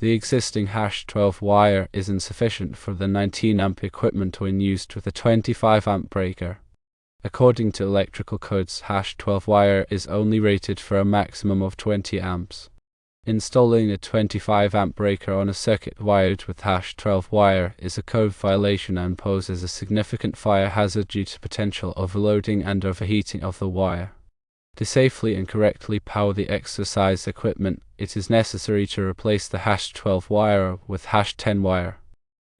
The existing #12 wire is insufficient for the 19 amp equipment when used with a 25 amp breaker. According to electrical codes, #12 wire is only rated for a maximum of 20 amps. Installing a 25 amp breaker on a circuit wired with #12 wire is a code violation and poses a significant fire hazard due to potential overloading and overheating of the wire. To safely and correctly power the exercise equipment, it is necessary to replace the #12 wire with #10 wire.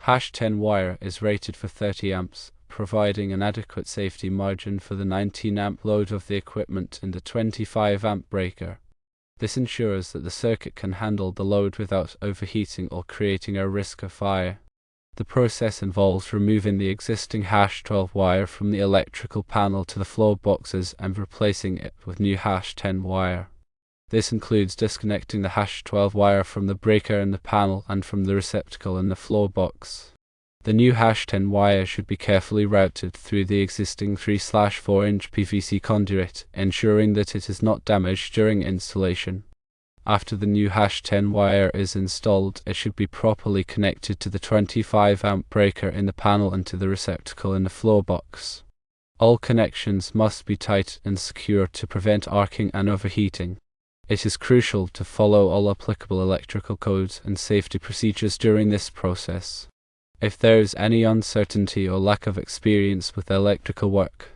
#10 wire is rated for 30 amps, providing an adequate safety margin for the 19 amp load of the equipment and the 25 amp breaker. This ensures that the circuit can handle the load without overheating or creating a risk of fire. The process involves removing the existing #12 wire from the electrical panel to the floor boxes and replacing it with new #10 wire. This includes disconnecting the #12 wire from the breaker in the panel and from the receptacle in the floor box. The new #10 wire should be carefully routed through the existing 3/4-inch PVC conduit, ensuring that it is not damaged during installation. After the new #10 wire is installed, it should be properly connected to the 25 amp breaker in the panel and to the receptacle in the floor box. All connections must be tight and secure to prevent arcing and overheating. It is crucial to follow all applicable electrical codes and safety procedures during this process. If there is any uncertainty or lack of experience with electrical work,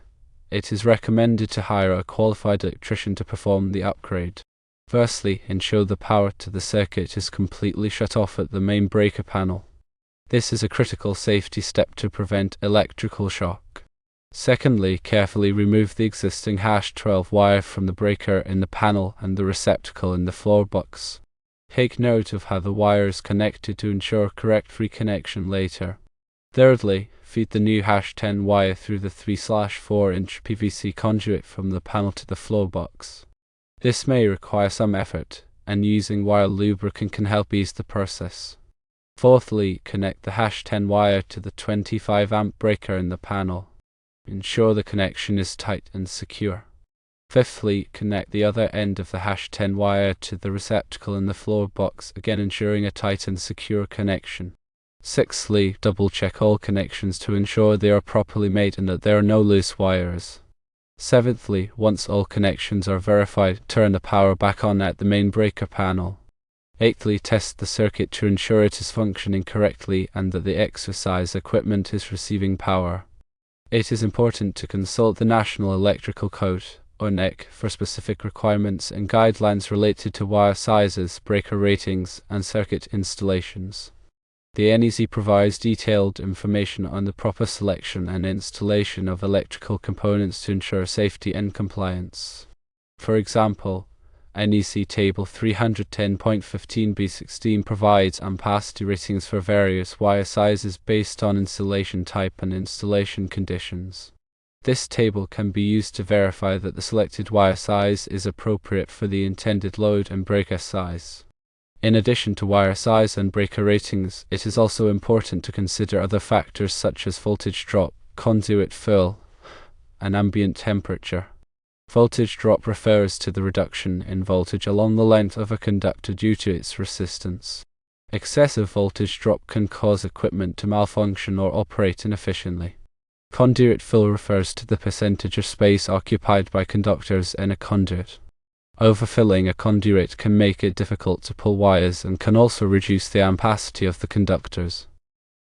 it is recommended to hire a qualified electrician to perform the upgrade. Firstly, ensure the power to the circuit is completely shut off at the main breaker panel. This is a critical safety step to prevent electrical shock. Secondly, carefully remove the existing #12 wire from the breaker in the panel and the receptacle in the floor box. Take note of how the wire is connected to ensure correct reconnection later. Thirdly, feed the new #10 wire through the 3/4-inch PVC conduit from the panel to the floor box. This may require some effort, and using wire lubricant can help ease the process. Fourthly, connect the #10 wire to the 25 amp breaker in the panel. Ensure the connection is tight and secure. Fifthly, connect the other end of the #10 wire to the receptacle in the floor box, again ensuring a tight and secure connection. Sixthly, double-check all connections to ensure they are properly made and that there are no loose wires. Seventhly, once all connections are verified, turn the power back on at the main breaker panel. Eighthly, test the circuit to ensure it is functioning correctly and that the exercise equipment is receiving power. It is important to consult the National Electrical Code, or NEC, for specific requirements and guidelines related to wire sizes, breaker ratings, and circuit installations. The NEC provides detailed information on the proper selection and installation of electrical components to ensure safety and compliance. For example, NEC Table 310.15b16 provides ampacity ratings for various wire sizes based on installation type and installation conditions. This table can be used to verify that the selected wire size is appropriate for the intended load and breaker size. In addition to wire size and breaker ratings, it is also important to consider other factors such as voltage drop, conduit fill, and ambient temperature. Voltage drop refers to the reduction in voltage along the length of a conductor due to its resistance. Excessive voltage drop can cause equipment to malfunction or operate inefficiently. Conduit fill refers to the percentage of space occupied by conductors in a conduit. Overfilling a conduit can make it difficult to pull wires and can also reduce the ampacity of the conductors.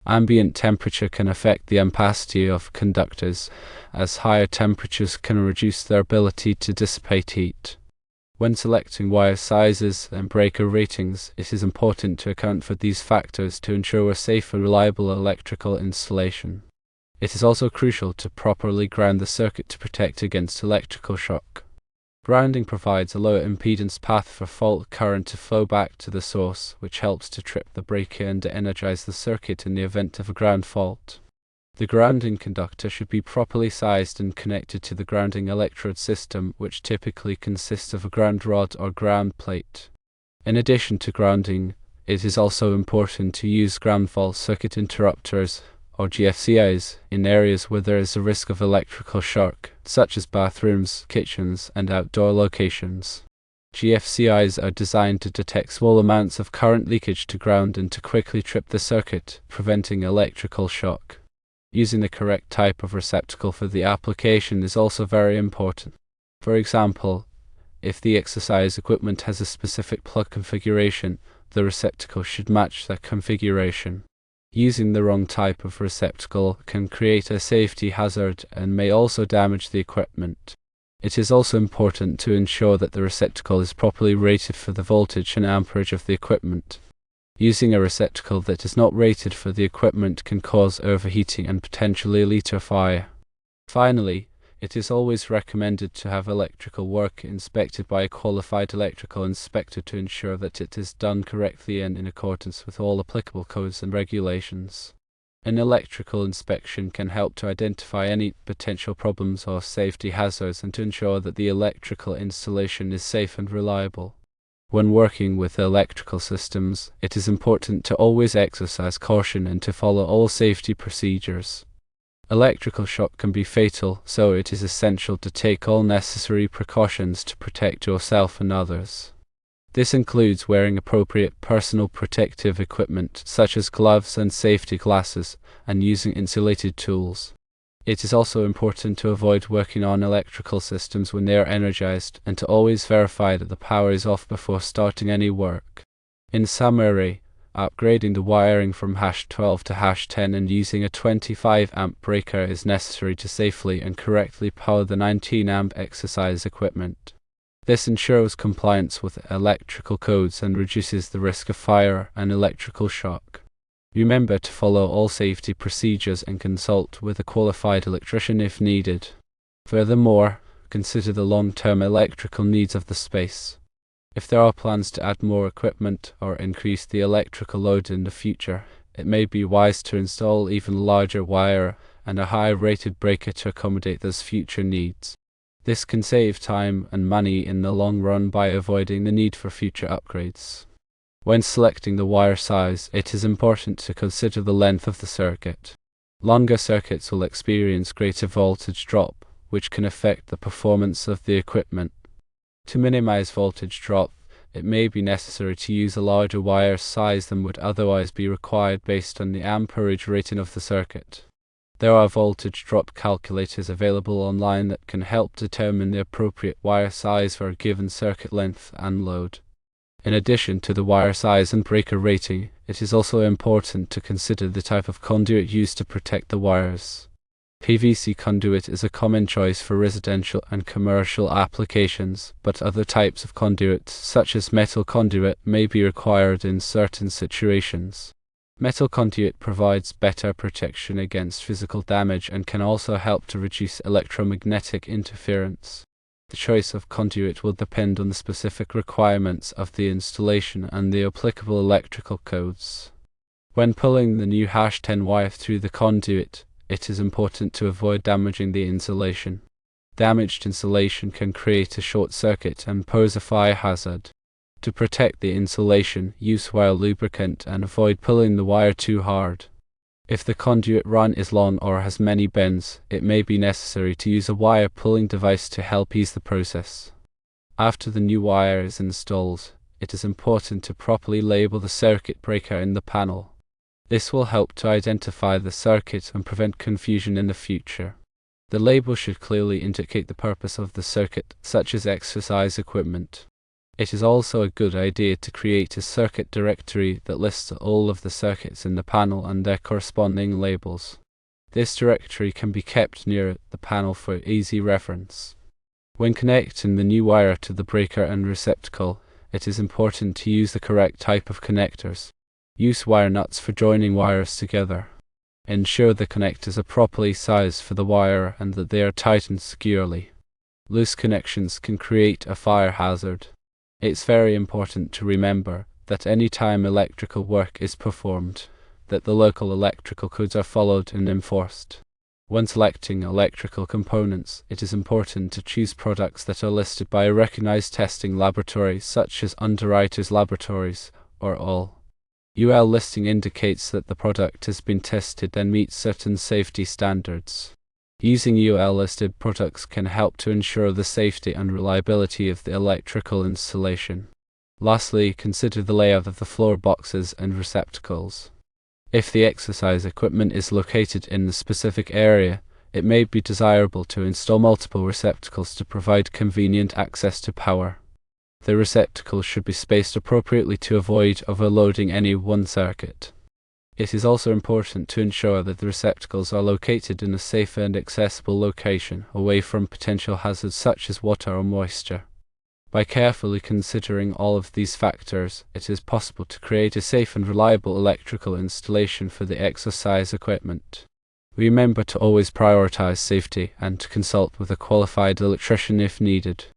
Ambient temperature can affect the ampacity of conductors, as higher temperatures can reduce their ability to dissipate heat. When selecting wire sizes and breaker ratings, it is important to account for these factors to ensure a safe and reliable electrical installation. It is also crucial to properly ground the circuit to protect against electrical shock. Grounding provides a low impedance path for fault current to flow back to the source, which helps to trip the breaker and de-energize the circuit in the event of a ground fault. The grounding conductor should be properly sized and connected to the grounding electrode system, which typically consists of a ground rod or ground plate. In addition to grounding, it is also important to use ground fault circuit interrupters, or GFCIs, in areas where there is a risk of electrical shock, such as bathrooms, kitchens, and outdoor locations. GFCIs are designed to detect small amounts of current leakage to ground and to quickly trip the circuit, preventing electrical shock. Using the correct type of receptacle for the application is also very important. For example, if the exercise equipment has a specific plug configuration, the receptacle should match that configuration. Using the wrong type of receptacle can create a safety hazard and may also damage the equipment. It is also important to ensure that the receptacle is properly rated for the voltage and amperage of the equipment. Using a receptacle that is not rated for the equipment can cause overheating and potentially lead to a fire. Finally, it is always recommended to have electrical work inspected by a qualified electrical inspector to ensure that it is done correctly and in accordance with all applicable codes and regulations. An electrical inspection can help to identify any potential problems or safety hazards and to ensure that the electrical installation is safe and reliable. When working with electrical systems, it is important to always exercise caution and to follow all safety procedures. Electrical shock can be fatal, so it is essential to take all necessary precautions to protect yourself and others. This includes wearing appropriate personal protective equipment such as gloves and safety glasses, and using insulated tools. It is also important to avoid working on electrical systems when they are energized and to always verify that the power is off before starting any work. In summary, upgrading the wiring from #12 to #10 and using a 25 amp breaker is necessary to safely and correctly power the 19 amp exercise equipment. This ensures compliance with electrical codes and reduces the risk of fire and electrical shock. Remember to follow all safety procedures and consult with a qualified electrician if needed. Furthermore, consider the long-term electrical needs of the space. If there are plans to add more equipment or increase the electrical load in the future, it may be wise to install even larger wire and a higher rated breaker to accommodate those future needs. This can save time and money in the long run by avoiding the need for future upgrades. When selecting the wire size, it is important to consider the length of the circuit. Longer circuits will experience greater voltage drop, which can affect the performance of the equipment. To minimize voltage drop, it may be necessary to use a larger wire size than would otherwise be required based on the amperage rating of the circuit. There are voltage drop calculators available online that can help determine the appropriate wire size for a given circuit length and load. In addition to the wire size and breaker rating, it is also important to consider the type of conduit used to protect the wires. PVC conduit is a common choice for residential and commercial applications, but other types of conduit, such as metal conduit, may be required in certain situations. Metal conduit provides better protection against physical damage and can also help to reduce electromagnetic interference. The choice of conduit will depend on the specific requirements of the installation and the applicable electrical codes. When pulling the new #10 wire through the conduit, it is important to avoid damaging the insulation. Damaged insulation can create a short circuit and pose a fire hazard. To protect the insulation, use wire lubricant and avoid pulling the wire too hard. If the conduit run is long or has many bends, it may be necessary to use a wire pulling device to help ease the process. After the new wire is installed, it is important to properly label the circuit breaker in the panel. This will help to identify the circuit and prevent confusion in the future. The label should clearly indicate the purpose of the circuit, such as exercise equipment. It is also a good idea to create a circuit directory that lists all of the circuits in the panel and their corresponding labels. This directory can be kept near the panel for easy reference. When connecting the new wire to the breaker and receptacle, it is important to use the correct type of connectors. Use wire nuts for joining wires together. Ensure the connectors are properly sized for the wire and that they are tightened securely. Loose connections can create a fire hazard. It's very important to remember that any time electrical work is performed, that the local electrical codes are followed and enforced. When selecting electrical components, it is important to choose products that are listed by a recognized testing laboratory such as Underwriters Laboratories or UL. UL listing indicates that the product has been tested and meets certain safety standards. Using UL-listed products can help to ensure the safety and reliability of the electrical installation. Lastly, consider the layout of the floor boxes and receptacles. If the exercise equipment is located in a specific area, it may be desirable to install multiple receptacles to provide convenient access to power. The receptacles should be spaced appropriately to avoid overloading any one circuit. It is also important to ensure that the receptacles are located in a safe and accessible location, away from potential hazards such as water or moisture. By carefully considering all of these factors, it is possible to create a safe and reliable electrical installation for the exercise equipment. Remember to always prioritize safety and to consult with a qualified electrician if needed.